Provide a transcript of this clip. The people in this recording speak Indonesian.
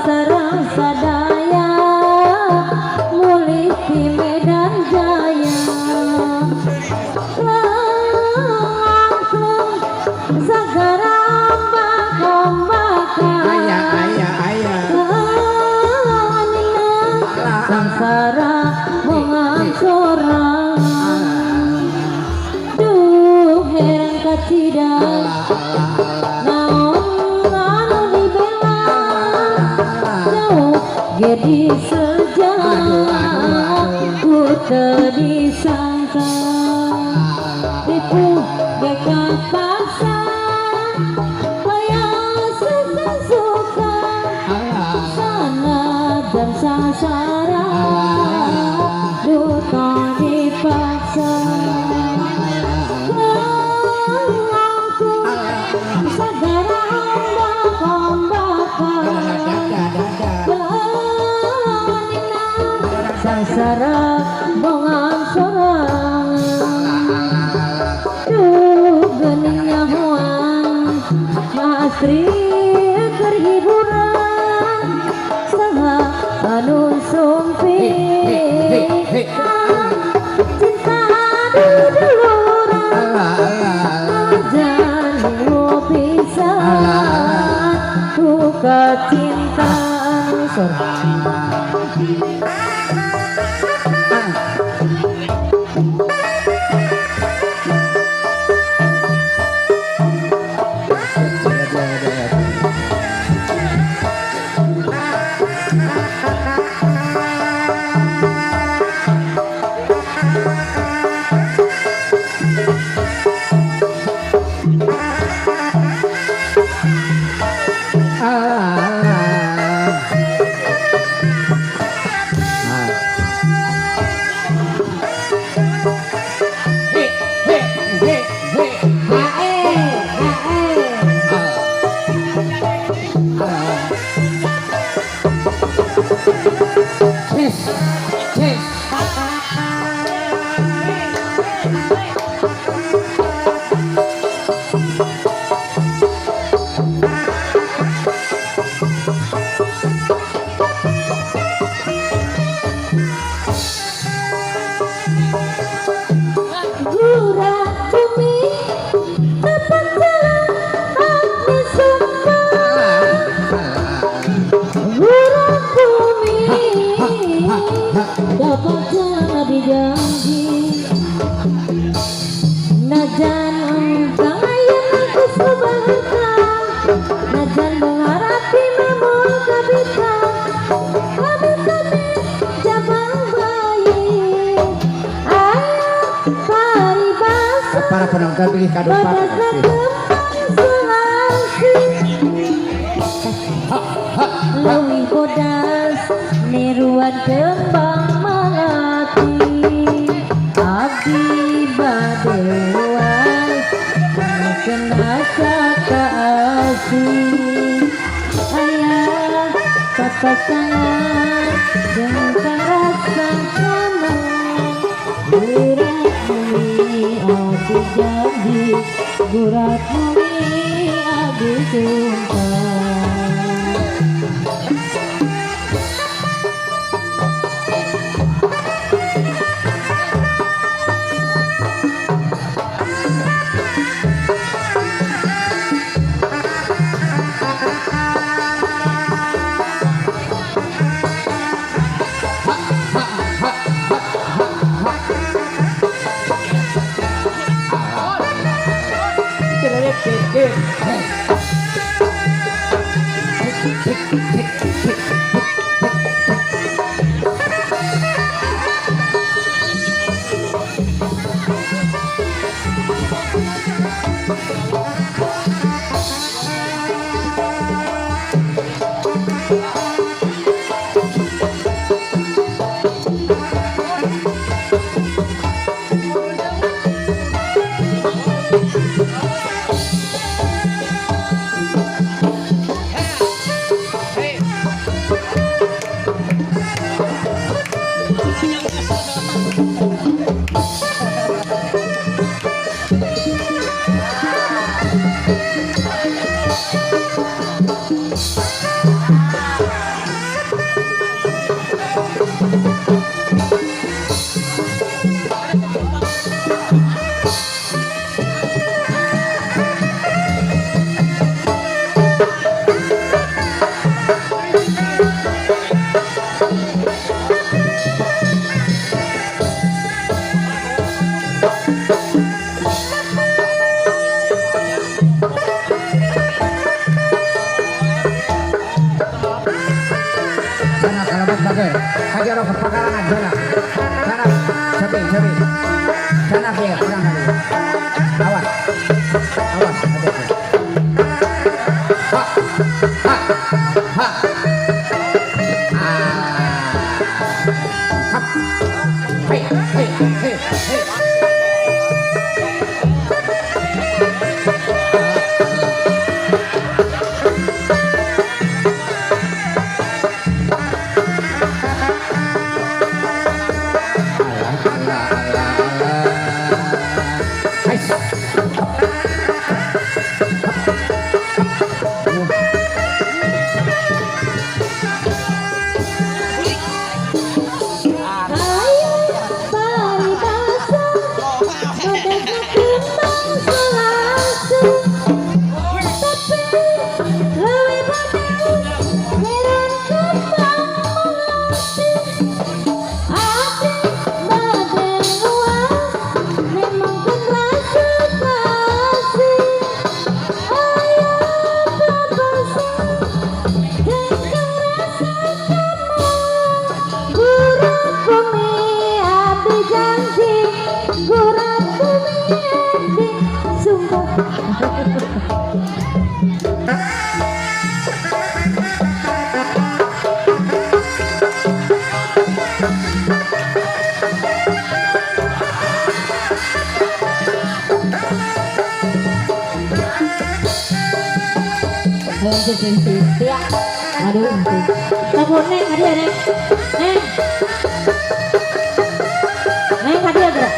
Sarang sadaya mulih di Medan Jaya langsung sagaram bakombakan ayah sangsara mengansorang duh herang kacidak jadi sejarah ku disangka tipu dekat pasar bayar suka-suka sana dan sasaran duta dipaksa aku sadarang bakom-bakom sangsara bongang sorang duh geningnya huang Astri kerhiburan saha anu sumpit cinta duduluran jangan lu pisan buka cintaan sorang dapat jadi janji najan engkang ayam aku subahaka najan mengharapi memang kabita kami jabang bayi ayah paribasa para penonton pilih kado pak Luwih bodas niruan kembang melati abdi bade luas kena kasih ayah papasangan dengan rasa kamu gurat mumi abdi jadi gurat mumi abdi sumpah. Hajar kepakaran aja lah. Sana, cobi. Sana dia kurang hari. Awas, hati-hati. Ha. Hap. Hei. Aduh, telepon Neng, hadiah Neng. Neng hadiah gerak.